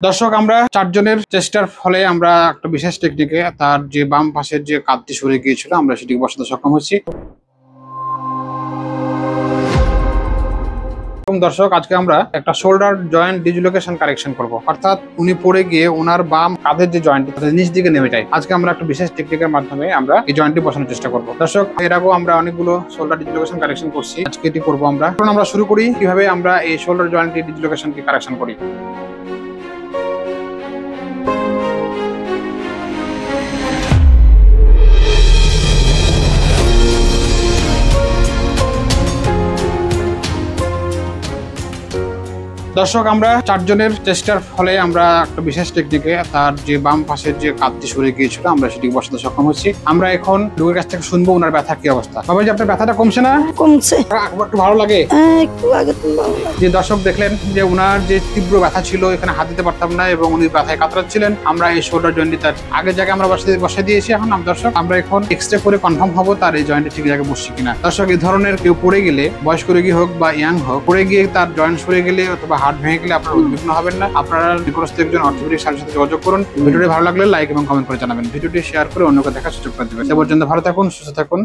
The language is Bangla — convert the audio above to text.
দর্শক আমরা চারজনের চেষ্টার ফলে আমরা একটা বিশেষ টেকনিকে তার যে বাম পাশের যে কাঁধটি সরে গিয়েছিল আমরা সেটিকে বসাতে সক্ষম হয়েছি। দর্শক আজকে আমরা একটা শোল্ডার জয়েন্ট ডিসলোকেশন কারেকশন করব, অর্থাৎ উনি পড়ে গিয়ে ওনার বাম কাঁধের যে জয়েন্টটি নিচ দিকে নেমে যায়। আজকে আমরা একটা বিশেষ টেকনিকের মাধ্যমে আমরা এই জয়েন্টটি বসানোর চেষ্টা করব। দর্শক এর আগেও আমরা অনেকগুলো শোল্ডার ডিসলোকেশন কারেকশন করছি, আজকে এটি করবো আমরা। এখন আমরা শুরু করি কিভাবে আমরা এই শোল্ডার জয়েন্ট ডিসলোকেশনকে কারেকশন করি। দর্শক আমরা চারজনের চেষ্টার ফলে আমরা একটা বিশেষ টেকনিকে তার যে বাম পাশের যে কাঁধটি সরে গিয়েছিল আমরা সেটিকে বসাতে সক্ষম হচ্ছি। আমরা এখন লোকের কাছ থেকে শুনবো ওনার ব্যথা কি অবস্থা। বাবা যে আপনার ব্যথাটা কমছে না? কমছে, একটু ভালো লাগে? একটু আগে তো ভালো লাগে। যে দর্শক দেখলেন যে ওনার যে তীব্র ব্যথা ছিল, এখানে হাত দিতে পারতাম না এবং উনি ব্যথায় কাতরাচ্ছিলেন। আমরা এই শোল্ডার জয়েন্টটি তার আগের জায়গায় আমরা বসে দিয়েছি। এখন দর্শক আমরা এখন এক্সরে করে কনফার্ম হবো তার এই জয়েন্টে ঠিক জায়গায় বসছি কিনা। দর্শক এই ধরনের কেউ পড়ে গেলে, বয়স্ক রোগী হোক বা ইয়াং হোক, পড়ে গিয়ে তার জয়েন্ট সরে গেলে অথবা হাড় ভেঙে গেলে আপনারা উদ্বিগ্ন হবেন না। আপনারা নিকটস্থ একজন অর্থোপেডিক সার্জনের সাথে যোগাযোগ করুন। ভিডিওটি ভালো লাগলে লাইক এবং কমেন্ট করে জানাবেন। ভিডিওটি শেয়ার করে অন্যকে দেখার সুযোগ করে দেবেন। সে পর্যন্ত ভালো থাকুন, সুস্থ থাকুন।